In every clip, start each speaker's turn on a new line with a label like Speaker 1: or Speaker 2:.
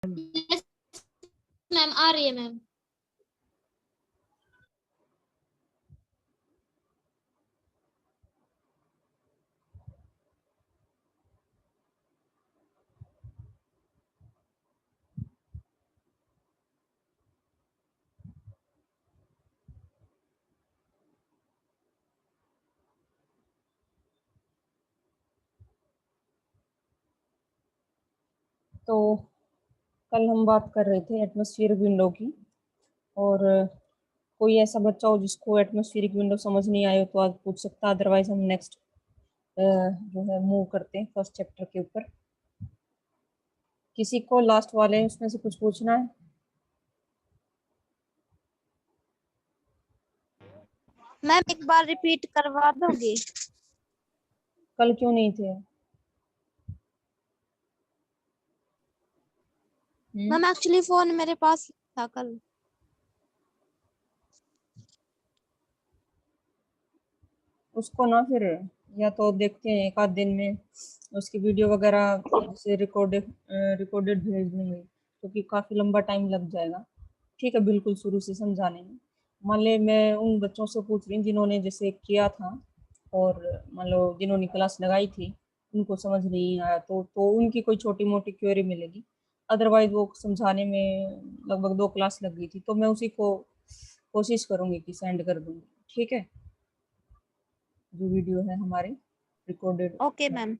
Speaker 1: Yes ma'am, आ रही है ma'am.
Speaker 2: तो कल हम बात कर रहे थे एटमॉस्फेरिक विंडो की, और कोई ऐसा बच्चा हो जिसको एटमॉस्फेरिक विंडो समझ नहीं आए तो आज पूछ सकता, अदरवाइज हम नेक्स्ट जो है मूव करते हैं फर्स्ट चैप्टर के ऊपर। किसी को लास्ट वाले उसमें से कुछ पूछना है?
Speaker 3: मैम एक बार रिपीट करवा दोगे?
Speaker 2: कल क्यों नहीं थे?
Speaker 3: मैम एक्चुअली फोन मेरे पास था कल।
Speaker 2: उसको ना फिर या तो देखते हैं एक आध दिन में, उसकी वीडियो वगैरह जैसे रिकॉर्डेड भेज दूंगी, क्योंकि काफ़ी लंबा टाइम लग जाएगा। ठीक है, बिल्कुल शुरू से समझाने में। मान ले मैं उन बच्चों से पूछ रही हूँ जिन्होंने जैसे किया था, और मान लो जिन्होंने क्लास लगाई थी उनको समझ नहीं आया तो उनकी कोई छोटी मोटी क्वेरी मिलेगी। अदरवाइज वो समझाने में लगभग 2 क्लास लग गई थी, तो मैं उसी को कोशिश करूंगी कि सेंड कर दूंगी। ठीक है, जो वीडियो है हमारे रिकॉर्डेड।
Speaker 3: Okay ma'am.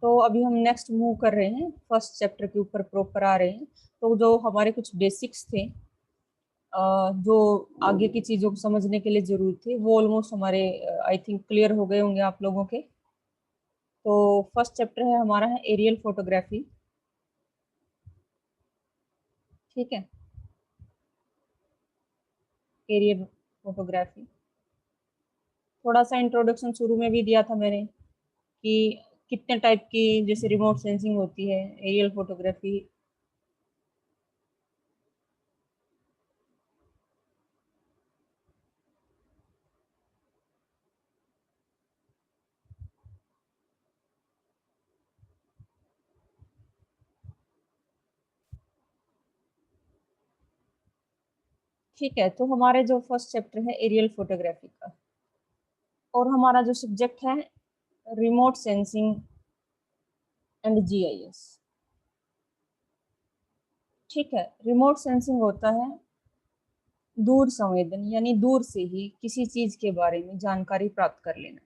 Speaker 2: तो अभी हम नेक्स्ट मूव कर रहे हैं, फर्स्ट चैप्टर के ऊपर प्रॉपर आ रहे हैं। तो जो हमारे कुछ बेसिक्स थे, जो आगे की चीज़ों को समझने के लिए जरूरी थे, वो ऑलमोस्ट हमारे आई थिंक क्लियर हो गए होंगे आप लोगों के। तो फर्स्ट चैप्टर है हमारा है एरियल फोटोग्राफी। ठीक है, एरियल फोटोग्राफी थोड़ा सा इंट्रोडक्शन शुरू में भी दिया था मैंने कि कितने टाइप की जैसे रिमोट सेंसिंग होती है एरियल फोटोग्राफी। ठीक है, तो हमारे जो फर्स्ट चैप्टर है एरियल फोटोग्राफी का, और हमारा जो सब्जेक्ट है रिमोट सेंसिंग एंड जीआईएस। ठीक है, रिमोट सेंसिंग होता है दूर संवेदन, यानी दूर से ही किसी चीज के बारे में जानकारी प्राप्त कर लेना।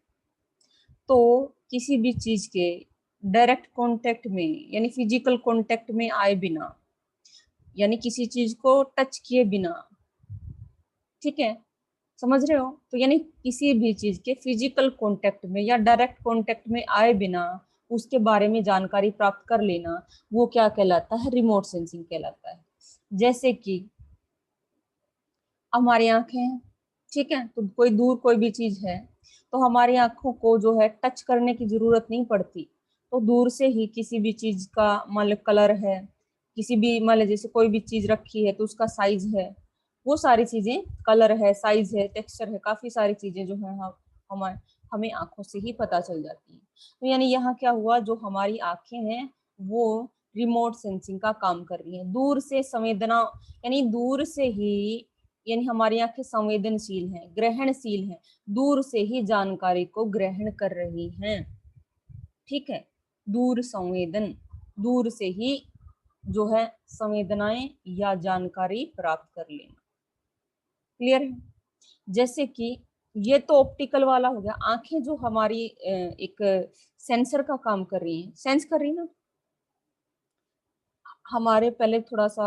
Speaker 2: तो किसी भी चीज के डायरेक्ट कांटेक्ट में यानी फिजिकल कांटेक्ट में आए बिना, यानी किसी चीज को टच किए बिना, ठीक है, समझ रहे हो? तो यानी किसी भी चीज के फिजिकल कांटेक्ट में या डायरेक्ट कांटेक्ट में आए बिना उसके बारे में जानकारी प्राप्त कर लेना, वो क्या कहलाता है? रिमोट सेंसिंग कहलाता है। जैसे कि हमारी आंखें हैं, ठीक है, तो कोई दूर कोई भी चीज है तो हमारी आंखों को जो है टच करने की जरूरत नहीं पड़ती, तो दूर से ही किसी भी चीज का मान लो कलर है, किसी भी मान लो जैसे कोई भी चीज रखी है तो उसका साइज है, वो सारी चीजें, कलर है, साइज है, टेक्सचर है, काफी सारी चीजें जो है हम हमें आंखों से ही पता चल जाती है। तो यानी यहाँ क्या हुआ, जो हमारी आंखें हैं वो रिमोट सेंसिंग का काम कर रही है, दूर से संवेदना, यानी दूर से ही, यानी हमारी आंखें संवेदनशील हैं, ग्रहणशील हैं, दूर से ही जानकारी को ग्रहण कर रही हैं। ठीक है, दूर संवेदन, दूर से ही जो है संवेदनाएं या जानकारी प्राप्त कर लेना। क्लियर है? जैसे कि ये तो ऑप्टिकल वाला हो गया, आंखें जो हमारी एक सेंसर का काम कर रही हैं, सेंस कर रही ना। हमारे पहले थोड़ा सा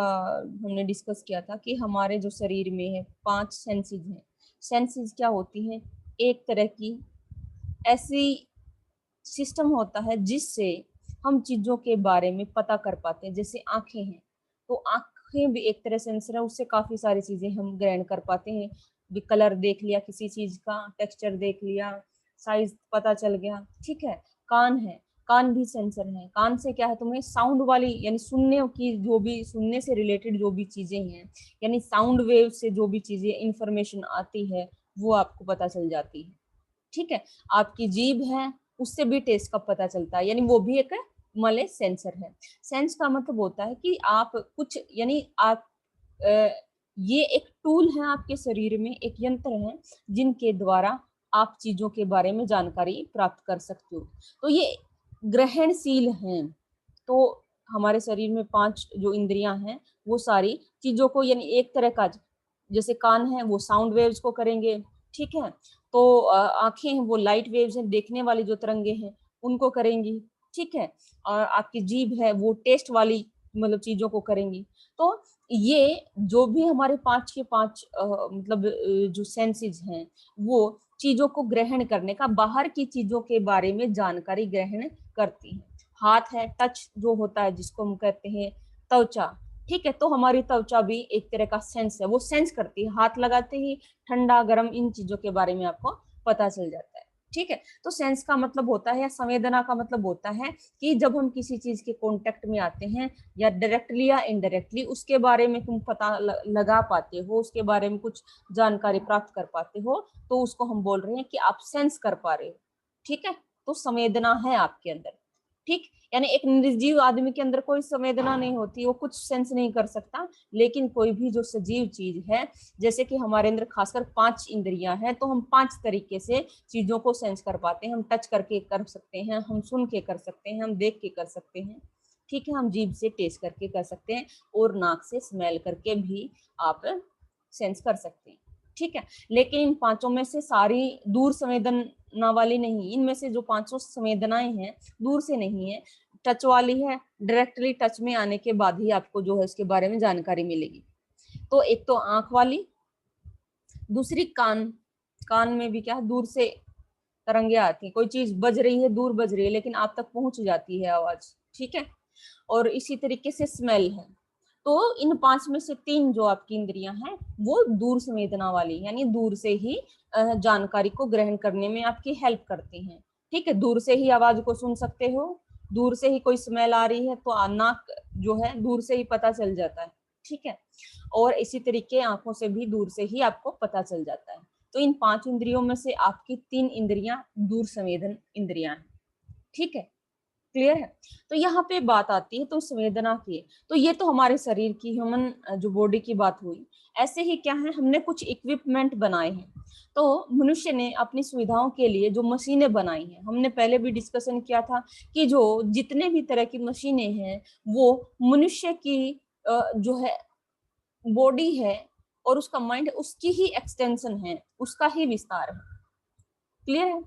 Speaker 2: हमने डिस्कस किया था कि हमारे जो शरीर में है 5 सेंसेस हैं। सेंसेस क्या होती हैं? एक तरह की ऐसी सिस्टम होता है जिससे हम चीजों के बारे में पता कर पाते हैं। जैसे आंखें हैं, तो आंखें भी एक तरह सेंसर है, उससे काफी सारी चीजें हम ग्रहण कर पाते हैं। भी कलर देख लिया किसी चीज का, टेक्सचर देख लिया, साइज पता चल गया। ठीक है, कान है, कान भी सेंसर है। कान से क्या है, तुम्हें साउंड वाली यानी सुनने की, जो भी सुनने से रिलेटेड जो भी चीजें हैं, यानी साउंड वेव से जो भी चीजें इंफॉर्मेशन आती है वो आपको पता चल जाती है। ठीक है, आपकी जीभ है, उससे भी टेस्ट का पता चलता है, यानी वो भी एक मतलब सेंसर है। सेंस का मतलब होता है कि आप कुछ, यानी आप ये एक टूल है आपके शरीर में, एक यंत्र है जिनके द्वारा आप चीजों के बारे में जानकारी प्राप्त कर सकते हो। तो ये ग्रहणशील हैं। तो हमारे शरीर में 5 जो इंद्रियां हैं वो सारी चीजों को, यानी एक तरह का, जैसे कान है वो साउंड वेव्स को करेंगे, ठीक है, तो आंखें हैं वो लाइट वेव्स हैं, देखने वाली जो तरंगे हैं उनको करेंगी, ठीक है, और आपकी जीभ है वो टेस्ट वाली मतलब चीजों को करेंगी। तो ये जो भी हमारे 5 के 5 मतलब जो सेंसेस हैं वो चीजों को ग्रहण करने का, बाहर की चीजों के बारे में जानकारी ग्रहण करती है। हाथ है, टच जो होता है जिसको हम कहते हैं त्वचा, ठीक है, तो हमारी त्वचा भी एक तरह का सेंस है, वो सेंस करती है, हाथ लगाते ही ठंडा गर्म इन चीजों के बारे में आपको पता चल जाता है, ठीक है। तो सेंस का मतलब होता है, या संवेदना का मतलब होता है कि जब हम किसी चीज के कांटेक्ट में आते हैं या डायरेक्टली या इनडायरेक्टली उसके बारे में तुम पता लगा पाते हो, उसके बारे में कुछ जानकारी प्राप्त कर पाते हो, तो उसको हम बोल रहे हैं कि आप सेंस कर पा रहे हो, ठीक है। तो संवेदना है आपके अंदर, ठीक, यानी एक निर्जीव आदमी के अंदर कोई संवेदना नहीं होती, वो कुछ सेंस नहीं कर सकता, लेकिन कोई भी जो सजीव चीज है, जैसे कि हमारे अंदर खासकर 5 इंद्रियां हैं, तो हम 5 तरीके से चीजों को सेंस कर पाते हैं। हम टच करके कर सकते हैं, हम सुन के कर सकते हैं, हम देख के कर सकते हैं, ठीक है, हम जीभ से टेस्ट करके कर सकते हैं, और नाक से स्मेल करके भी आप सेंस कर सकते हैं, ठीक है। लेकिन इन 5 में से सारी दूर संवेदना वाली नहीं, इनमें से जो 5 संवेदनाएं हैं दूर से नहीं है, टच वाली है, डायरेक्टली टच में आने के बाद ही आपको जो है इसके बारे में जानकारी मिलेगी। तो एक तो आंख वाली, दूसरी कान, कान में भी क्या है, दूर से तरंगे आती है, कोई चीज बज रही है, दूर बज रही है लेकिन आप तक पहुंच जाती है आवाज, ठीक है। और इसी तरीके से स्मेल है। तो इन 5 में से 3 जो आपकी इंद्रियां हैं वो दूर संवेदना वाली, यानी दूर से ही जानकारी को ग्रहण करने में आपकी हेल्प करती हैं, ठीक है। दूर से ही आवाज को सुन सकते हो, दूर से ही कोई स्मेल आ रही है तो नाक जो है दूर से ही पता चल जाता है, ठीक है। और इसी तरीके आंखों से भी दूर से ही आपको पता चल जाता है। तो इन 5 इंद्रियों में से आपकी 3 इंद्रियां दूर संवेदन इंद्रियां हैं, ठीक है, क्लियर है। तो यहाँ पे बात आती है तो संवेदना की, तो ये तो हमारे शरीर की, ह्यूमन जो बॉडी की बात हुई। ऐसे ही क्या है, हमने कुछ इक्विपमेंट बनाए हैं, तो मनुष्य ने अपनी सुविधाओं के लिए जो मशीनें बनाई हैं, हमने पहले भी डिस्कशन किया था कि जो जितने भी तरह की मशीनें हैं वो मनुष्य की जो है बॉडी है और उसका माइंड उसकी ही एक्सटेंशन है, उसका ही विस्तार है, क्लियर है,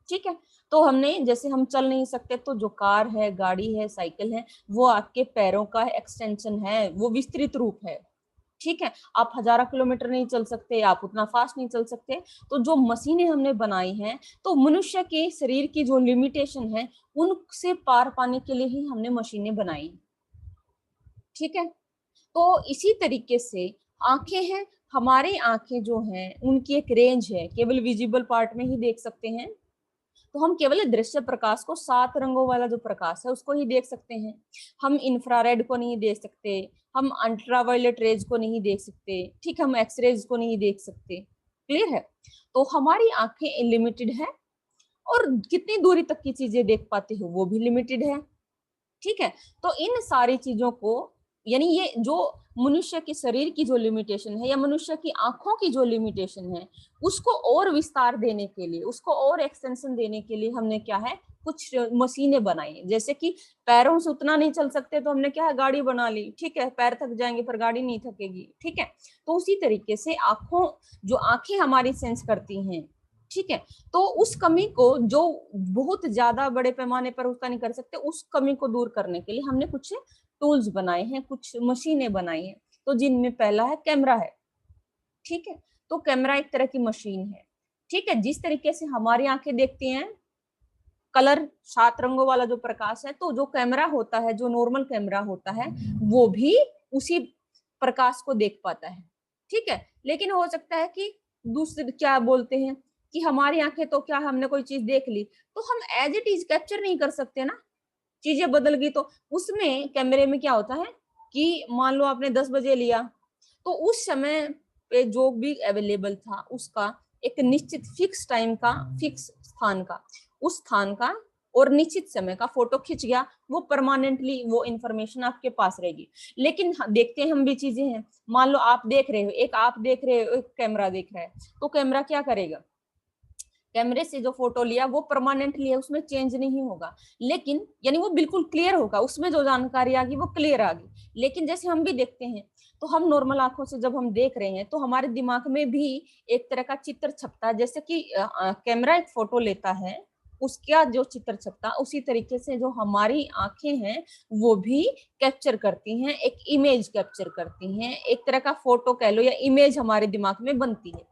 Speaker 2: ठीक है। तो हमने, जैसे हम चल नहीं सकते तो जो कार है, गाड़ी है, साइकिल है, वो आपके पैरों का एक्सटेंशन है, वो विस्तृत रूप है, ठीक है। आप 1000 किलोमीटर नहीं चल सकते, आप उतना फास्ट नहीं चल सकते। तो जो मशीनें हमने बनाई हैं, तो मनुष्य के शरीर की जो लिमिटेशन है उनसे पार पाने के लिए ही हमने मशीनें बनाई, ठीक है। तो इसी तरीके से आंखें हैं, हमारी आंखें जो हैं उनकी एक रेंज है, केवल विजिबल पार्ट में ही देख सकते हैं। तो हम केवल दृश्य प्रकाश को, 7 रंगों वाला जो प्रकाश है उसको ही देख सकते हैं। हम इंफ्रारेड को नहीं देख सकते, हम अल्ट्रावायलेट रेज को नहीं देख सकते, ठीक, हम एक्सरेज को नहीं देख सकते, क्लियर है। तो हमारी आंखें लिमिटेड है, और कितनी दूरी तक की चीजें देख पाते हो वो भी लिमिटेड है, ठीक है। तो इन सारी चीजों को, यानी ये जो मनुष्य के शरीर की जो लिमिटेशन है या मनुष्य की आंखों की जो लिमिटेशन है उसको और विस्तार देने के लिए, उसको और एक्सटेंशन देने के लिए हमने क्या है, कुछ मशीनें बनाई है। जैसे कि पैरों से उतना नहीं चल सकते तो हमने क्या है, गाड़ी बना ली, ठीक है, पैर थक जाएंगे पर गाड़ी नहीं थकेगी, ठीक है। तो उसी तरीके से आंखों, जो आंखें हमारी सेंस करती हैं, ठीक है, तो उस कमी को जो बहुत ज्यादा बड़े पैमाने पर उसका नहीं कर सकते, उस कमी को दूर करने के लिए हमने कुछ टूल्स बनाए हैं, कुछ मशीनें बनाई हैं। तो जिनमें पहला है कैमरा है, ठीक है। तो कैमरा एक तरह की मशीन है, ठीक है। जिस तरीके से हमारी आंखें देखती हैं कलर, 7 रंगों वाला जो प्रकाश है, तो जो कैमरा होता है, जो नॉर्मल कैमरा होता है वो भी उसी प्रकाश को देख पाता है, ठीक है। लेकिन हो सकता है कि दूसरे क्या बोलते हैं कि हमारी आंखें तो क्या, हमने कोई चीज देख ली तो हम एज इट इज कैप्चर नहीं कर सकते ना, चीजें बदल गई। तो उसमें कैमरे में क्या होता है कि मान लो आपने 10 बजे लिया, तो उस समय पे जो भी अवेलेबल था उसका एक निश्चित फिक्स टाइम का, फिक्स स्थान का, उस स्थान का और निश्चित समय का फोटो खिंच गया, वो परमानेंटली वो इंफॉर्मेशन आपके पास रहेगी। लेकिन देखते हैं हम भी चीजें हैं, मान लो आप देख रहे हो, एक आप देख रहे हो, एक कैमरा देख रहा है, तो कैमरा क्या करेगा, कैमरे से जो फोटो लिया वो परमानेंटली है, उसमें चेंज नहीं होगा, लेकिन यानी वो बिल्कुल क्लियर होगा, उसमें जो जानकारी आ गई वो क्लियर आ गई। लेकिन जैसे हम भी देखते हैं, तो हम नॉर्मल आंखों से जब हम देख रहे हैं तो हमारे दिमाग में भी एक तरह का चित्र छपता है, जैसे कि कैमरा एक फोटो लेता है, उसका जो चित्र छपता, उसी तरीके से जो हमारी आंखें हैं वो भी कैप्चर करती हैं, एक इमेज कैप्चर करती हैं, एक तरह का फोटो कह लो या इमेज हमारे दिमाग में बनती है।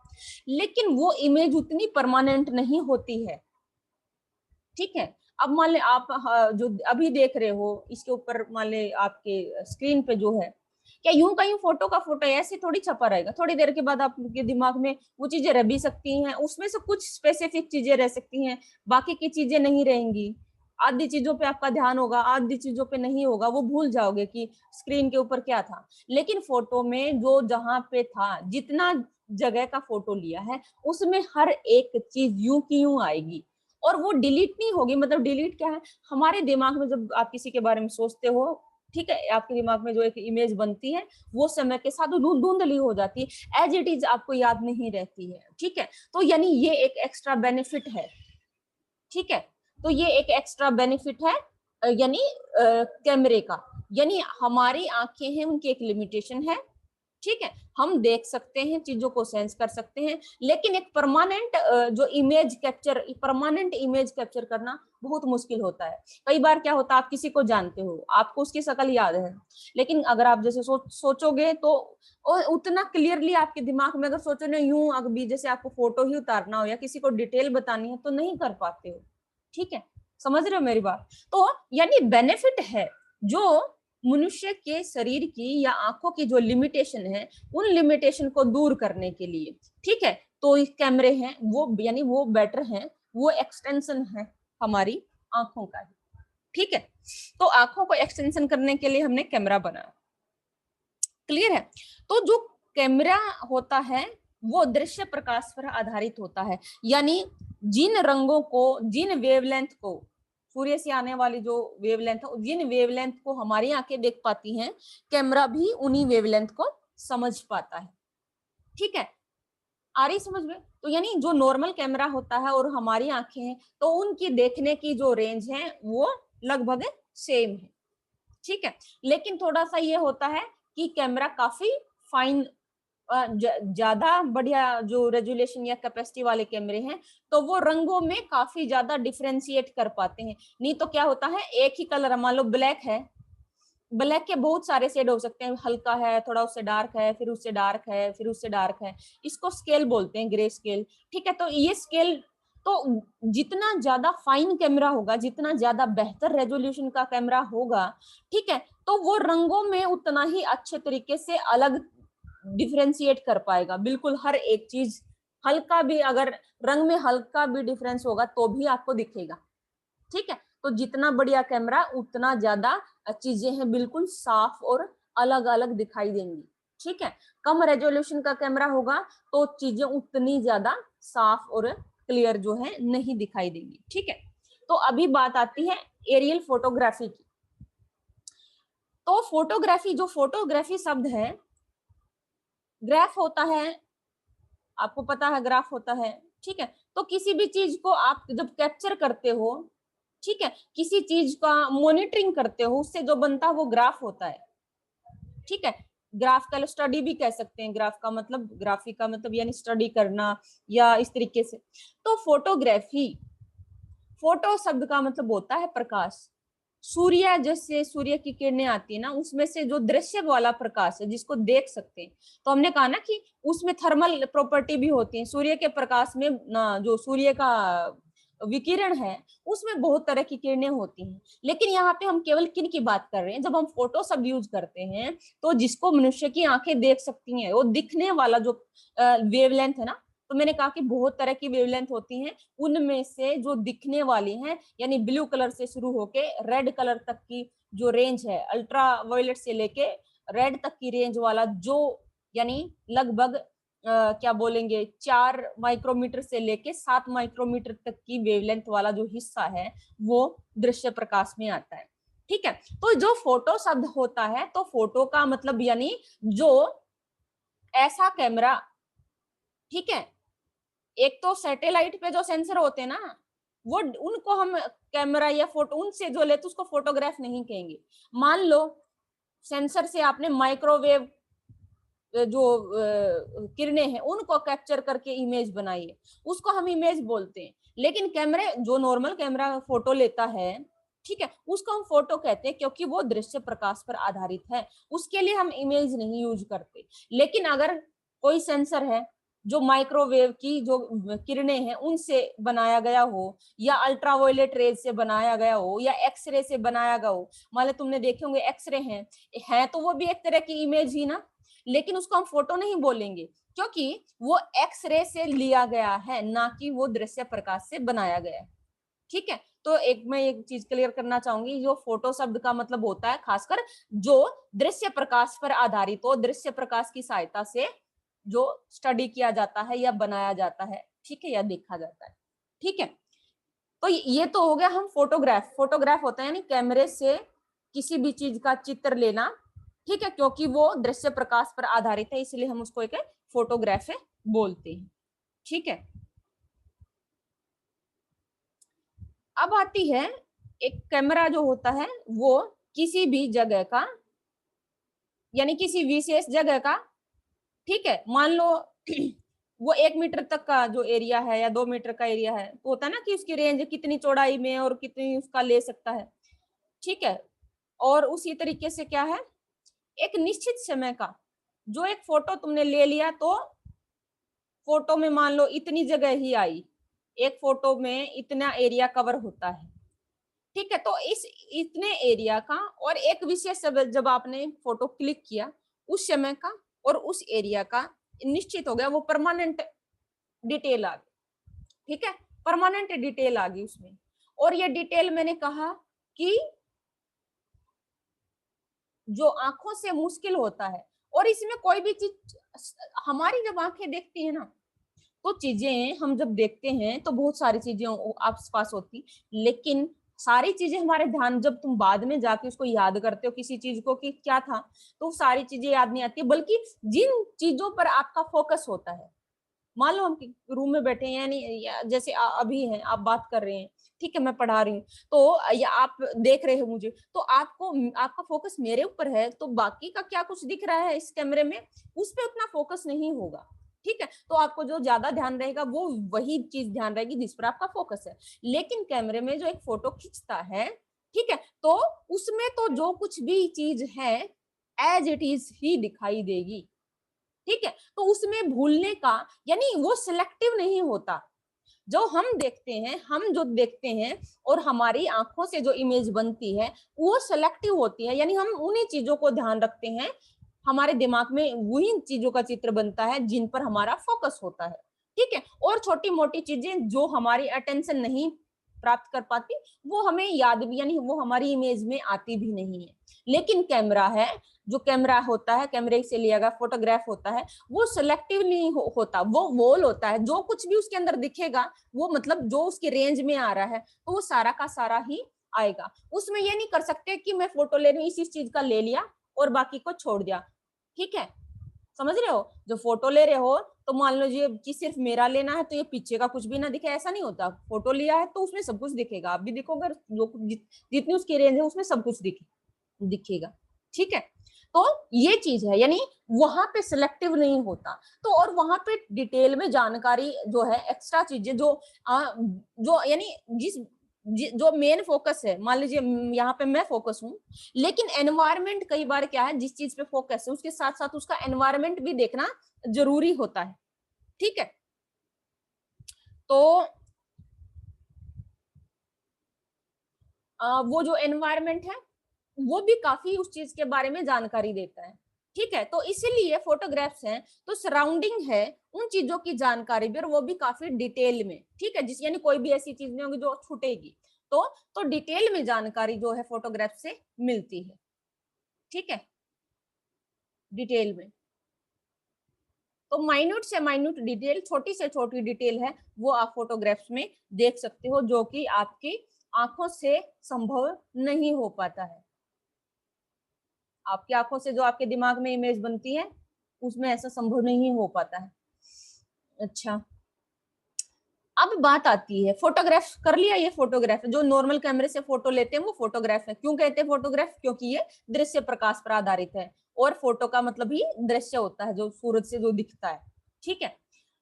Speaker 2: लेकिन वो इमेज उतनी परमानेंट नहीं होती है, ठीक है। अब मान ले आप जो अभी देख रहे हो, इसके ऊपर मान ले आपके स्क्रीन पे जो है, क्या यूं का यूं फोटो का फोटो ऐसे थोड़ी छपा रहेगा, थोड़ी देर के बाद आपके दिमाग में वो चीजें रह भी सकती हैं, उसमें से कुछ स्पेसिफिक चीजें रह सकती हैं, बाकी की चीजें नहीं रहेंगी। आधी चीजों पे आपका ध्यान होगा, आधी चीजों पे नहीं होगा, वो भूल जाओगे कि स्क्रीन के ऊपर क्या था। लेकिन फोटो में जो जहां पे था, जितना जगह का फोटो लिया है, उसमें हर एक चीज यूं की यूं आएगी और वो डिलीट नहीं होगी। मतलब डिलीट क्या है, हमारे दिमाग में जब आप किसी के बारे में सोचते हो, ठीक है, आपके दिमाग में जो एक इमेज बनती है वो समय के साथ धुंधली हो जाती है, एज इट इज आपको याद नहीं रहती है, ठीक है। तो यानी ये एक एक्स्ट्रा बेनिफिट है, ठीक है। तो ये एक एक्स्ट्रा बेनिफिट है यानी कैमरे का, यानी हमारी आंखें हैं उनकी एक लिमिटेशन है, ठीक है, हम देख सकते हैं, चीजों को सेंस कर सकते हैं, लेकिन एक परमानेंट जो image capture, permanent image capture करना बहुत मुश्किल होता है। कई बार क्या होता है, आप किसी को जानते हो, आपको उसकी शक्ल याद है, लेकिन अगर आप जैसे सोचोगे तो उतना क्लियरली आपके दिमाग में अगर सोचो ना, यूं अभी जैसे आपको फोटो ही उतारना हो या किसी को डिटेल बतानी है तो नहीं कर पाते हो, ठीक है। समझ रहे हो मेरी बात? तो यानी बेनिफिट है जो मनुष्य के शरीर की या आंखों की जो लिमिटेशन है, उन लिमिटेशन को दूर करने के लिए, ठीक है। तो इस कैमरे हैं वो यानी वो बेटर हैं, वो एक्सटेंशन है हमारी आंखों का, ठीक है। तो आंखों को एक्सटेंशन करने के लिए हमने कैमरा बनाया, क्लियर है। तो जो कैमरा होता है वो दृश्य प्रकाश पर आधारित होता है, यानी जिन रंगों को, जिन वेवलेंथ को, सूर्य से आने वाली जो वेवलेंथ है, जिन वेवलेंथ को हमारी आंखें देख पाती हैं, कैमरा भी उन्हीं वेवलेंथ को समझ पाता है, ठीक है। आ रही समझ में? तो यानी जो नॉर्मल कैमरा होता है और हमारी आंखें हैं, तो उनकी देखने की जो रेंज है वो लगभग सेम है, ठीक है। लेकिन थोड़ा सा ये होता है कि कैमरा काफी फाइन, ज्यादा बढ़िया जो रेजुलेशन या कैपेसिटी वाले कैमरे हैं, तो वो रंगों में काफी ज्यादा डिफरेंशिएट कर पाते हैं। नहीं तो क्या होता है, एक ही कलर, मान लो ब्लैक है, ब्लैक के बहुत सारे शेड हो सकते हैं, हल्का है, थोड़ा उससे डार्क है, फिर उससे डार्क है, फिर उससे डार्क है, इसको स्केल बोलते हैं, ग्रे स्केल, ठीक है। तो ये स्केल, तो जितना ज्यादा फाइन कैमरा होगा, जितना ज्यादा बेहतर रेजोल्यूशन का कैमरा होगा, ठीक है, तो वो रंगों में उतना ही अच्छे तरीके से अलग डिफरेंशिएट कर पाएगा, बिल्कुल हर एक चीज। हल्का भी अगर रंग में हल्का भी डिफरेंस होगा तो भी आपको दिखेगा, ठीक है। तो जितना बढ़िया कैमरा उतना ज्यादा चीजें हैं बिल्कुल साफ और अलग अलग दिखाई देंगी, ठीक है। कम रेजोल्यूशन का कैमरा होगा तो चीजें उतनी ज्यादा साफ और क्लियर जो है नहीं दिखाई देंगी, ठीक है। तो अभी बात आती है एरियल फोटोग्राफी की। तो फोटोग्राफी, जो फोटोग्राफी शब्द है, ग्राफ होता है, आपको पता है ग्राफ होता है, ठीक है। तो किसी भी चीज को आप जब कैप्चर करते हो, ठीक है, किसी चीज का मॉनिटरिंग करते हो, उससे जो बनता है वो ग्राफ होता है, ठीक है। ग्राफ का स्टडी भी कह सकते हैं, ग्राफ का मतलब, ग्राफी का मतलब यानी स्टडी करना या इस तरीके से। तो फोटोग्राफी, फोटो शब्द का मतलब होता है प्रकाश। सूर्य, जैसे सूर्य की किरणें आती है ना, उसमें से जो दृश्य वाला प्रकाश है जिसको देख सकते हैं, तो हमने कहा ना कि उसमें थर्मल प्रॉपर्टी भी होती है। सूर्य के प्रकाश में जो सूर्य का विकिरण है उसमें बहुत तरह की किरणें होती हैं, लेकिन यहाँ पे हम केवल किन की बात कर रहे हैं, जब हम फोटो शब्द यूज करते हैं तो जिसको मनुष्य की आंखें देख सकती हैं, वो दिखने वाला जो वेवलेंथ है ना, तो मैंने कहा कि बहुत तरह की वेवलेंथ होती हैं, उनमें से जो दिखने वाली हैं, यानी ब्लू कलर से शुरू होके रेड कलर तक की जो रेंज है, अल्ट्रा वायलेट से लेके रेड तक की रेंज वाला जो, यानी लगभग क्या बोलेंगे 4 माइक्रोमीटर से लेके 7 माइक्रोमीटर तक की वेवलेंथ वाला जो हिस्सा है वो दृश्य प्रकाश में आता है। ठीक है, तो जो फोटो शब्द होता है तो फोटो का मतलब यानी जो ऐसा कैमरा, ठीक है, एक तो सैटेलाइट पे जो सेंसर होते हैं ना वो उनको हम कैमरा या फोटो उनसे जो लेते उसको फोटोग्राफ नहीं कहेंगे। मान लो सेंसर से आपने माइक्रोवेव जो किरणें हैं उनको कैप्चर करके इमेज बनाई है, उसको हम इमेज बोलते हैं। लेकिन कैमरे जो नॉर्मल कैमरा फोटो लेता है, ठीक है, उसको हम फोटो कहते हैं क्योंकि वो दृश्य प्रकाश पर आधारित है, उसके लिए हम इमेज नहीं यूज करते। लेकिन अगर कोई सेंसर है जो माइक्रोवेव की जो किरणें हैं उनसे बनाया गया हो या अल्ट्रावायलेट रेज से बनाया गया हो या एक्सरे से बनाया गया हो, मान लो तुमने देखे होंगे एक्सरे हैं तो वो भी एक तरह की इमेज ही ना, लेकिन उसको हम फोटो नहीं बोलेंगे क्योंकि वो एक्सरे से लिया गया है, ना कि वो दृश्य प्रकाश से बनाया गया है। ठीक है, तो एक मैं एक चीज क्लियर करना चाहूंगी, जो फोटो शब्द का मतलब होता है खासकर जो दृश्य प्रकाश पर आधारित हो, दृश्य प्रकाश की सहायता से जो स्टडी किया जाता है या बनाया जाता है, ठीक है, या देखा जाता है। ठीक है, तो ये तो हो गया हम फोटोग्राफ। फोटोग्राफ होता है यानी कैमरे से किसी भी चीज का चित्र लेना, ठीक है, क्योंकि वो दृश्य प्रकाश पर आधारित है इसलिए हम उसको एक फोटोग्राफ बोलते हैं। ठीक है, अब आती है एक कैमरा जो होता है वो किसी भी जगह का यानी किसी विशेष जगह का, ठीक है, मान लो वो 1 मीटर तक का जो एरिया है या 2 मीटर का एरिया है तो होता है ना कि उसकी रेंज कितनी चौड़ाई में और कितनी उसका ले सकता है। ठीक है, और उसी तरीके से क्या है एक निश्चित समय का जो एक फोटो तुमने ले लिया तो फोटो में मान लो इतनी जगह ही आई, एक फोटो में इतना एरिया कवर होता है। ठीक है, तो इस इतने एरिया का और एक विशेष समय जब आपने फोटो क्लिक किया उस समय का और उस एरिया का निश्चित हो गया, वो परमानेंट डिटेल आ गई। ठीक है, परमानेंट डिटेल आ गई उसमें। और ये डिटेल मैंने कहा कि जो आंखों से मुश्किल होता है, और इसमें कोई भी चीज हमारी जब आंखें देखती है ना तो चीजें हम जब देखते हैं तो बहुत सारी चीजें आस पास होती, लेकिन सारी चीजें हमारे ध्यान जब तुम बाद में जाके उसको याद करते हो किसी चीज को कि क्या था तो सारी चीजें याद नहीं आती, बल्कि जिन चीजों पर आपका फोकस होता है, मान लो हम रूम में बैठे हैं यानी जैसे अभी हैं आप बात कर रहे हैं, ठीक है, मैं पढ़ा रही हूँ तो या आप देख रहे हो मुझे तो आपको आपका फोकस मेरे ऊपर है तो बाकी का क्या कुछ दिख रहा है इस कैमरे में उस पर उतना फोकस नहीं होगा। ठीक है, तो आपको जो ज्यादा ध्यान रहेगा वो वही चीज ध्यान रहेगी जिस पर आपका फोकस है। लेकिन कैमरे में जो एक फोटो खींचता है, ठीक है, तो उसमें तो जो कुछ भी चीज है एज इट इज ही दिखाई देगी। ठीक है, तो उसमें भूलने का यानी वो सिलेक्टिव नहीं होता। जो हम देखते हैं, हम जो देखते हैं और हमारी आंखों से जो इमेज बनती है वो सिलेक्टिव होती है, यानी हम उन्हीं चीजों को ध्यान रखते हैं, हमारे दिमाग में वही चीजों का चित्र बनता है जिन पर हमारा फोकस होता है। ठीक है, और छोटी मोटी चीजें जो हमारी अटेंशन नहीं प्राप्त कर पाती वो हमें याद भी यानी वो हमारी इमेज में आती भी नहीं है। लेकिन कैमरा है, जो कैमरा होता है कैमरे से लिया गया फोटोग्राफ होता है वो सिलेक्टिव नहीं होता, वो वोल होता है, जो कुछ भी उसके अंदर दिखेगा वो मतलब जो उसकी रेंज में आ रहा है तो वो सारा का सारा ही आएगा। उसमें ये नहीं कर सकते कि मैं फोटो ले रही हूँ इसी चीज का ले लिया और बाकी को छोड़ दिया। ठीक है, समझ रहे हो, जो फोटो ले रहे हो तो मान लीजिए कि सिर्फ मेरा लेना है तो ये पीछे का कुछ भी ना दिखे, ऐसा नहीं होता। फोटो लिया है तो उसमें सब कुछ दिखेगा, आप भी दिखोगे, जो जितनी उसकी रेंज है उसमें सब कुछ दिखेगा। ठीक है, तो ये चीज है यानी वहां पे सिलेक्टिव नहीं होता। तो और वहां पे डिटेल में जानकारी जो है एक्स्ट्रा चीजें जो यानी जो मेन फोकस है, मान लीजिए यहाँ पे मैं फोकस हूँ लेकिन एनवायरमेंट कई बार क्या है जिस चीज पे फोकस है उसके साथ साथ उसका एनवायरमेंट भी देखना जरूरी होता है। ठीक है, तो वो जो एनवायरमेंट है वो भी काफी उस चीज के बारे में जानकारी देता है। ठीक है, तो इसीलिए फोटोग्राफ्स हैं तो सराउंडिंग है उन चीजों की जानकारी भी, और वो भी काफी डिटेल में। ठीक है, जिस यानी कोई भी ऐसी चीज नहीं होगी जो छूटेगी, तो डिटेल में जानकारी जो है फोटोग्राफ से मिलती है। ठीक है, डिटेल में। तो माइन्यूट से माइन्यूट डिटेल, छोटी से छोटी डिटेल है, वो आप फोटोग्राफ्स में देख सकते हो, जो कि आपकी आंखों से संभव नहीं हो पाता है। आपकी आंखों से जो आपके दिमाग में इमेज बनती है उसमें ऐसा संभव नहीं हो पाता है। अच्छा, अब बात आती है, फोटोग्राफ कर लिया, ये फोटोग्राफ जो नॉर्मल कैमरे से फोटो लेते हैं वो फोटोग्राफ है। क्यों कहते हैं फोटोग्राफ? क्योंकि ये दृश्य प्रकाश पर आधारित है, और फोटो का मतलब ही दृश्य होता है, जो सूरज से जो दिखता है। ठीक है।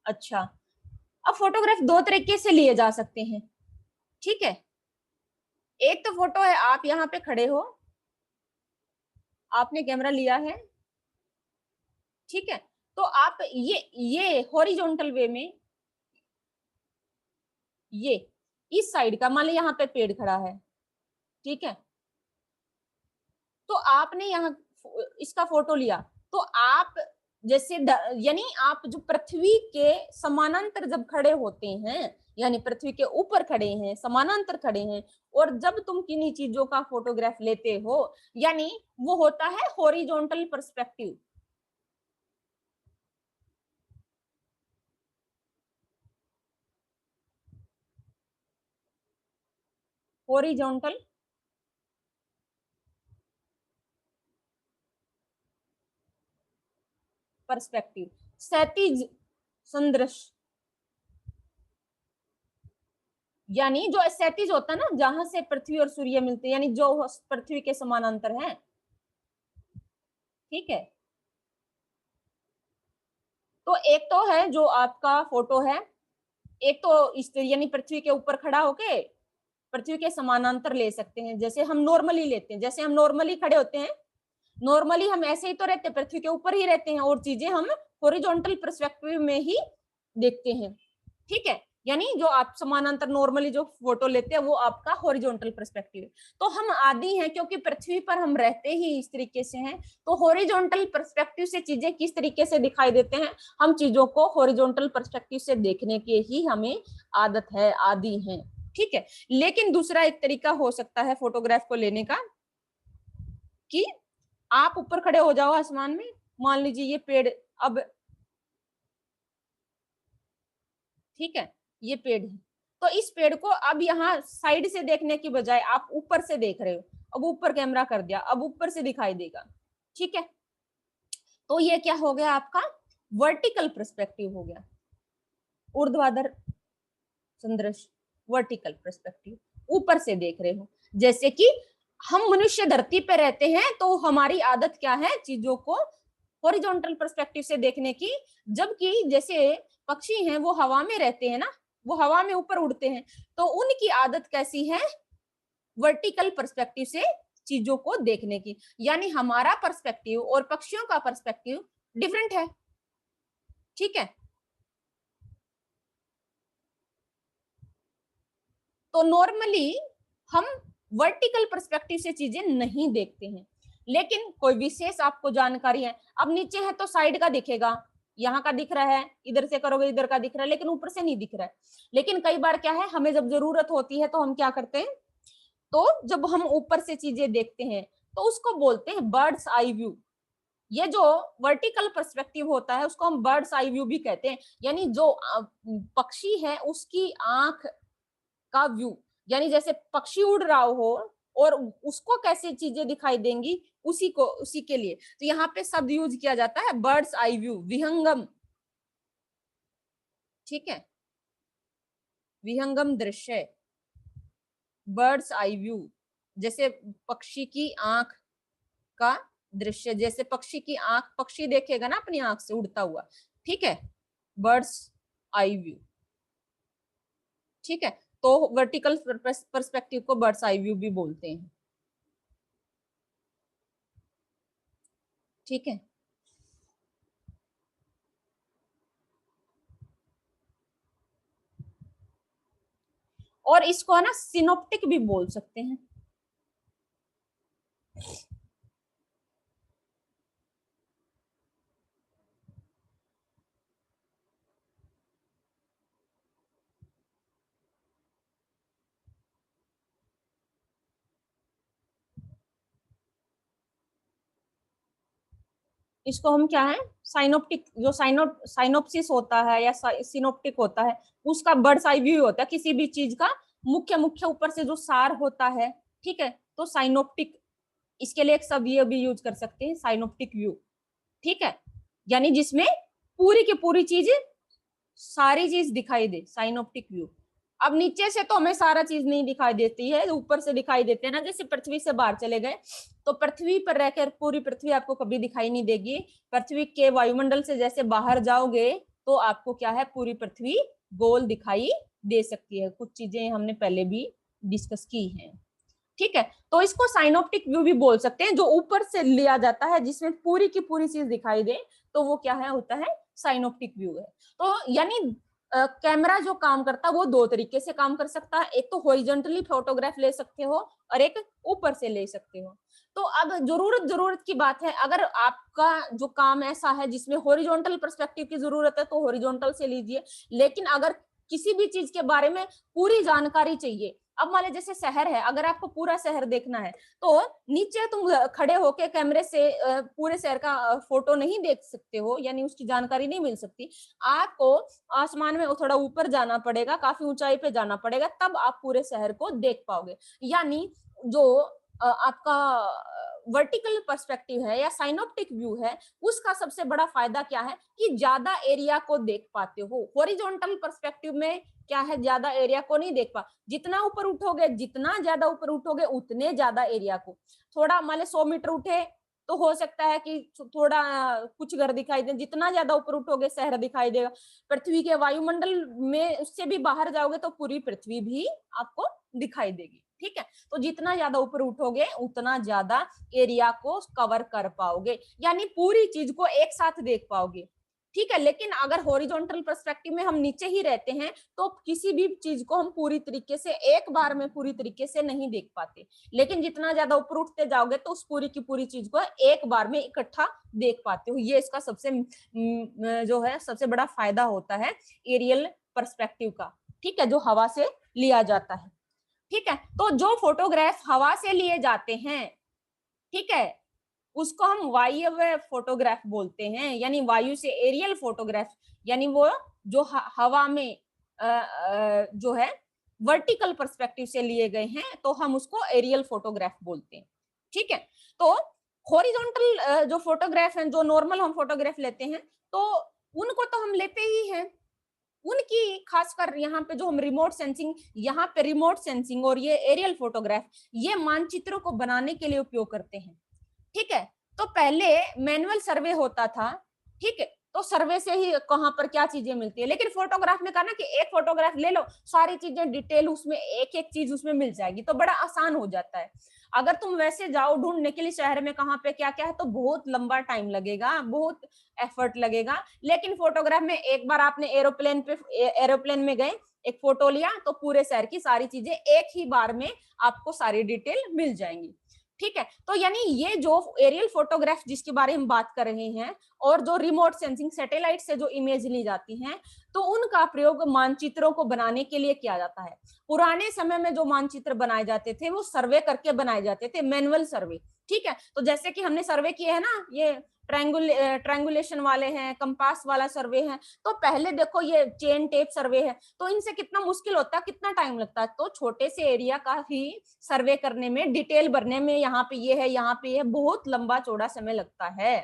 Speaker 2: अच्छा, अब फोटोग्राफ दो तरीके से लिए जा सकते हैं। ठीक है, एक तो फोटो है, आप यहाँ पे खड़े हो, आपने कैमरा लिया है, ठीक है, तो आप ये हॉरिजॉन्टल वे में, ये इस साइड का, मान ली यहाँ पे पेड़ खड़ा है, ठीक है, तो आपने यहाँ इसका फोटो लिया, तो आप जैसे यानी आप जो पृथ्वी के समानांतर जब खड़े होते हैं, यानी पृथ्वी के ऊपर खड़े हैं, समानांतर खड़े हैं, और जब तुम किन्हीं चीजों का फोटोग्राफ लेते हो, यानी वो होता है हॉरिजॉन्टल पर्सपेक्टिव। हॉरिजॉन्टल पर्सपेक्टिव, क्षैतिज संदृश्य, यानी जो क्षैतिज होता है ना, जहां से पृथ्वी और सूर्य मिलते हैं, यानी जो पृथ्वी के समानांतर है। ठीक है, तो एक तो है जो आपका फोटो है, एक तो इस यानी पृथ्वी के ऊपर खड़ा होके पृथ्वी के समानांतर ले सकते हैं, जैसे हम नॉर्मली लेते हैं, जैसे हम नॉर्मली खड़े होते हैं, नॉर्मली हम ऐसे ही तो रहते हैं, पृथ्वी के ऊपर ही रहते हैं, और चीजें हम हॉरिजॉन्टल पर्सपेक्टिव में ही देखते हैं। ठीक है, यानी जो आप समानांतर नॉर्मली जो फोटो लेते हैं वो आपका हॉरिजॉन्टल पर्सपेक्टिव है। तो हम आदी हैं, क्योंकि पृथ्वी पर हम रहते ही इस तरीके से हैं, तो हॉरिजॉन्टल पर्सपेक्टिव से चीजें किस तरीके से दिखाई देते हैं, हम चीजों को हॉरिजॉन्टल पर्सपेक्टिव से देखने की ही हमें आदत है, आदी है। ठीक है, लेकिन दूसरा एक तरीका हो सकता है फोटोग्राफ को लेने का, कि आप ऊपर खड़े हो जाओ आसमान में, मान लीजिए ये पेड़, अब ठीक है, ये पेड़ है, तो इस पेड़ को अब यहाँ साइड से देखने की बजाय आप ऊपर से देख रहे हो, अब ऊपर कैमरा कर दिया, अब ऊपर से दिखाई देगा। ठीक है, तो ये क्या हो गया आपका वर्टिकल पर्सपेक्टिव हो गया, ऊर्ध्वाधर संदृश्य, वर्टिकल पर्सपेक्टिव, ऊपर से देख रहे हो। जैसे कि हम मनुष्य धरती पे रहते हैं, तो हमारी आदत क्या है, चीजों को हॉरिजॉन्टल पर्सपेक्टिव से देखने की, जबकि जैसे पक्षी हैं वो हवा में रहते हैं ना, वो हवा में ऊपर उड़ते हैं, तो उनकी आदत कैसी है, वर्टिकल पर्सपेक्टिव से चीजों को देखने की। यानी हमारा पर्सपेक्टिव और पक्षियों का पर्सपेक्टिव डिफरेंट है। ठीक है, तो नॉर्मली हम वर्टिकल पर्सपेक्टिव से चीजें नहीं देखते हैं, लेकिन कोई विशेष आपको जानकारी है, अब नीचे है तो साइड का दिखेगा, यहाँ का दिख रहा है, इधर से करोगे इधर का दिख रहा है, लेकिन ऊपर से नहीं दिख रहा है। लेकिन कई बार क्या है, हमें जब जरूरत होती है तो हम क्या करते हैं, तो जब हम ऊपर से चीजें देखते हैं तो उसको बोलते हैं बर्ड्स आई व्यू। ये जो वर्टिकल पर्सपेक्टिव होता है उसको हम बर्ड्स आई व्यू भी कहते हैं, यानी जो पक्षी है उसकी आंख का व्यू, यानी जैसे पक्षी उड़ रहा हो और उसको कैसे चीजें दिखाई देंगी, उसी के लिए तो यहाँ पे शब्द यूज किया जाता है बर्ड्स आई व्यू, विहंगम। ठीक है, विहंगम दृश्य, बर्ड्स आई व्यू, जैसे पक्षी की आंख का दृश्य, जैसे पक्षी की आंख, पक्षी देखेगा ना अपनी आंख से उड़ता हुआ। ठीक है, बर्ड्स आई व्यू। ठीक है, तो वर्टिकल पर्सपेक्टिव को बर्ड्स आई व्यू भी बोलते हैं। ठीक है, और इसको ना सिनोप्टिक भी बोल सकते हैं। इसको हम क्या है, साइनोप्टिक, जो साइनोप्सिस होता है या सिनोप्टिक होता है, उसका बर्ड्स आई व्यू होता है किसी भी चीज का, मुख्य मुख्य ऊपर से जो सार होता है, ठीक है, तो साइनोप्टिक, इसके लिए एक सब ये भी यूज कर सकते हैं, साइनोप्टिक व्यू, ठीक है, यानी जिसमें पूरी की पूरी चीज, सारी चीज दिखाई दे, साइनोप्टिक व्यू। अब नीचे से तो हमें सारा चीज नहीं दिखाई देती है, ऊपर से दिखाई देते हैं ना, जैसे पृथ्वी से बाहर चले गए तो पृथ्वी पर रहकर पूरी पृथ्वी आपको कभी दिखाई नहीं देगी, पृथ्वी के वायुमंडल से जैसे बाहर जाओगे तो आपको क्या है, पूरी पृथ्वी गोल दिखाई दे सकती है। कुछ चीजें हमने पहले भी डिस्कस की हैं, ठीक है, तो इसको साइनोप्टिक व्यू भी बोल सकते हैं, जो ऊपर से लिया जाता है जिसमें पूरी की पूरी चीज दिखाई दे, तो वो क्या है, होता है साइनोप्टिक व्यू है। तो यानी कैमरा जो काम करता है वो दो तरीके से काम कर सकता है, एक तो हॉरिजॉन्टली फोटोग्राफ ले सकते हो और एक ऊपर से ले सकते हो। तो अब जरूरत की बात है, अगर आपका जो काम ऐसा है जिसमें हॉरिजॉन्टल पर्सपेक्टिव की जरूरत है तो हॉरिजॉन्टल से लीजिए, लेकिन अगर किसी भी चीज के बारे में पूरी जानकारी चाहिए, अब मान लीजिए जैसे शहर है, अगर आपको पूरा शहर देखना है तो नीचे तुम खड़े होके कैमरे से पूरे शहर का फोटो नहीं देख सकते हो, यानी उसकी जानकारी नहीं मिल सकती, आपको आसमान में थोड़ा ऊपर जाना पड़ेगा, काफी ऊंचाई पे जाना पड़ेगा, तब आप पूरे शहर को देख पाओगे। यानी जो आपका वर्टिकल पर्सपेक्टिव है या साइनोप्टिक व्यू है, उसका सबसे बड़ा फायदा क्या है कि ज्यादा एरिया को देख पाते हो। हॉरिजॉन्टल पर्सपेक्टिव में क्या है, ज्यादा एरिया को नहीं देख पा, जितना ऊपर उठोगे, जितना ज्यादा ऊपर उठोगे उतने ज्यादा एरिया को, थोड़ा मान लो 100 मीटर उठे तो हो सकता है कि थोड़ा कुछ घर दिखाई दे, जितना ज्यादा ऊपर उठोगे शहर दिखाई देगा। पृथ्वी के वायुमंडल में उससे भी बाहर जाओगे तो पूरी पृथ्वी भी आपको दिखाई देगी, ठीक है, तो जितना ज्यादा ऊपर उठोगे उतना ज्यादा एरिया को कवर कर पाओगे, यानी पूरी चीज को एक साथ देख पाओगे, ठीक है। लेकिन अगर हॉरिजॉन्टल पर्सपेक्टिव में हम नीचे ही रहते हैं तो किसी भी चीज को हम पूरी तरीके से एक बार में पूरी तरीके से नहीं देख पाते, लेकिन जितना ज्यादा ऊपर उठते जाओगे तो उस पूरी की पूरी चीज को एक बार में इकट्ठा देख पाते हो। ये इसका सबसे जो है सबसे बड़ा फायदा होता है एरियल पर्सपेक्टिव का, ठीक है, जो हवा से लिया जाता है, ठीक है। तो जो फोटोग्राफ हवा से लिए जाते हैं, ठीक है, उसको हम वायव्य फोटोग्राफ बोलते हैं, यानी वायु से एरियल फोटोग्राफ, यानी वो जो हवा में जो है वर्टिकल पर्सपेक्टिव से लिए गए हैं तो हम उसको एरियल फोटोग्राफ बोलते हैं, ठीक है। तो हॉरिजॉन्टल जो फोटोग्राफ हैं, जो नॉर्मल हम फोटोग्राफ लेते हैं तो उनको तो हम लेते ही हैं, उनकी खासकर यहाँ पे जो हम रिमोट सेंसिंग, यहाँ पे रिमोट सेंसिंग और ये एरियल फोटोग्राफ ये मानचित्रों को बनाने के लिए उपयोग करते हैं, ठीक है। तो पहले मैनुअल सर्वे होता था, ठीक है, तो सर्वे से ही कहां पर क्या चीजें मिलती है, लेकिन फोटोग्राफ में कहा ना कि एक फोटोग्राफ ले लो, सारी चीजें डिटेल उसमें एक एक चीज उसमें मिल जाएगी, तो बड़ा आसान हो जाता है। अगर तुम वैसे जाओ ढूंढने के लिए शहर में कहाँ पे क्या क्या है तो बहुत लंबा टाइम लगेगा, बहुत एफर्ट लगेगा, लेकिन फोटोग्राफ में एक बार आपने एरोप्लेन में गए, एक फोटो लिया तो पूरे शहर की सारी चीजें एक ही बार में आपको सारी डिटेल मिल जाएंगी, ठीक है। तो यानी ये जो एरियल फोटोग्राफ जिसके बारे में बात कर रहे हैं और जो रिमोट सेंसिंग सैटेलाइट से जो इमेज ली जाती हैं तो उनका प्रयोग मानचित्रों को बनाने के लिए किया जाता है। पुराने समय में जो मानचित्र बनाए जाते थे वो सर्वे करके बनाए जाते थे, मैनुअल सर्वे, ठीक है। तो जैसे कि हमने सर्वे किए है ना, ये ट्रायंगुलेशन वाले हैं, कंपास वाला सर्वे है, तो पहले देखो ये चेन टेप सर्वे है, तो इनसे कितना मुश्किल होता है, कितना टाइम लगता है, तो छोटे से एरिया का ही सर्वे करने में, डिटेल भरने में, यहाँ पे ये है, यहाँ पे ये, बहुत लंबा चौड़ा समय लगता है,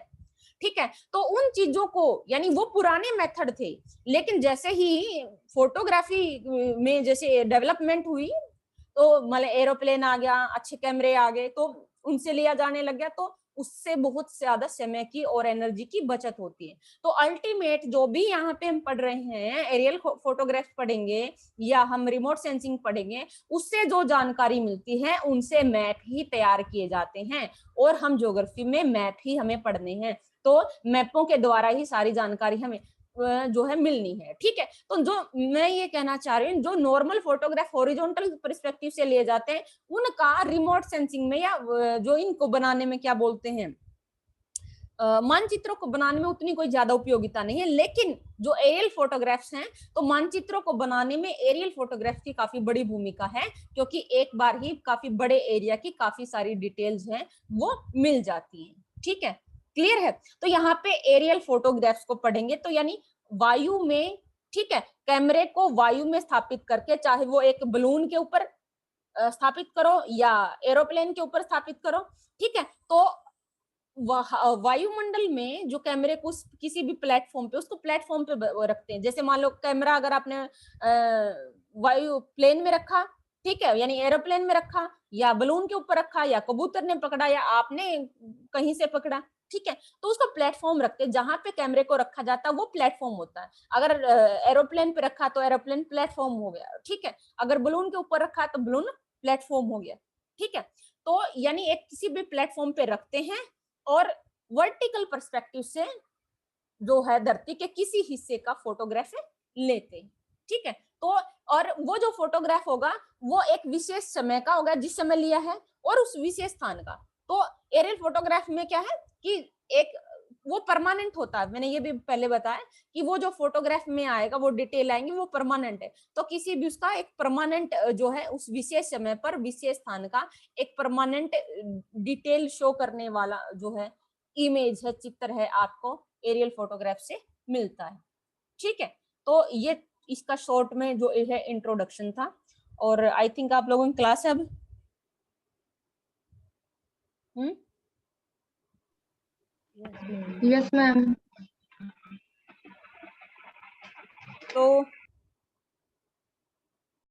Speaker 2: ठीक है। तो उन चीजों को, यानी वो पुराने मेथड थे, लेकिन जैसे ही फोटोग्राफी में जैसे डेवलपमेंट हुई तो मतलब एरोप्लेन आ गया, अच्छे कैमरे आ गए, तो उनसे लिया जाने लग गया, तो उससे बहुत ज्यादा समय की और एनर्जी की बचत होती है। तो अल्टीमेट जो भी यहाँ पे हम पढ़ रहे हैं, एरियल फोटोग्राफ पढ़ेंगे या हम रिमोट सेंसिंग पढ़ेंगे, उससे जो जानकारी मिलती है उनसे मैप ही तैयार किए जाते हैं, और हम ज्योग्राफी में मैप ही हमें पढ़ने हैं, तो मैपों के द्वारा ही सारी जानकारी हमें जो है मिलनी है, ठीक है। तो जो मैं ये कहना चाह रही हूँ, जो नॉर्मल फोटोग्राफ हॉरिजॉन्टल पर्सपेक्टिव से लिए जाते हैं उनका रिमोट सेंसिंग में या जो इनको बनाने में क्या बोलते हैं, मानचित्रों को बनाने में उतनी कोई ज्यादा उपयोगिता नहीं है, लेकिन जो एरियल फोटोग्राफ्स हैं तो मानचित्रों को बनाने में एरियल फोटोग्राफ की काफी बड़ी भूमिका है, क्योंकि एक बार ही काफी बड़े एरिया की काफी सारी डिटेल्स हैं वो मिल जाती हैं, ठीक है। क्लियर है? तो यहाँ पे एरियल फोटोग्राफ्स को पढ़ेंगे, तो यानी वायु में, ठीक है, कैमरे को वायु में स्थापित करके, चाहे वो एक बलून के ऊपर स्थापित करो या एरोप्लेन के ऊपर स्थापित करो, ठीक है, तो वायुमंडल में जो कैमरे को किसी भी प्लेटफॉर्म पे, उसको प्लेटफॉर्म पे रखते हैं। जैसे मान लो कैमरा अगर आपने वायु प्लेन में रखा, ठीक है, यानी एरोप्लेन में रखा या बलून के ऊपर रखा या कबूतर ने पकड़ा या आपने कहीं से पकड़ा, ठीक है, तो उसको प्लेटफॉर्म रखते हैं। जहां पे कैमरे को रखा जाता है वो प्लेटफॉर्म होता है। अगर एरोप्लेन पे रखा तो एरोप्लेन प्लेटफॉर्म हो गया, ठीक है, अगर बलून के ऊपर रखा तो बलून प्लेटफॉर्म हो गया, ठीक है। तो यानी एक किसी भी प्लेटफॉर्म पे रखते हैं और वर्टिकल पर्सपेक्टिव से जो है धरती के किसी हिस्से का फोटोग्राफ लेते हैं, ठीक है। तो और वो जो फोटोग्राफ होगा वो एक विशेष समय का होगा, जिस समय लिया है, और उस विशेष स्थान का। तो एरियल फोटोग्राफ में क्या है कि एक वो परमानेंट होता है। मैंने ये भी पहले बताया कि वो जो फोटोग्राफ में आएगा, वो डिटेल आएंगी, वो परमानेंट है। तो किसी भी उसका एक परमानेंट जो है उस विशेष समय पर विशेष स्थान का एक परमानेंट डिटेल शो करने वाला जो है इमेज है, चित्र है, आपको एरियल फोटोग्राफ से मिलता है, ठीक है। तो ये इसका शॉर्ट में जो है इंट्रोडक्शन था, और आई थिंक आप लोगों की क्लास है अब।
Speaker 4: Yes ma'am.
Speaker 2: तो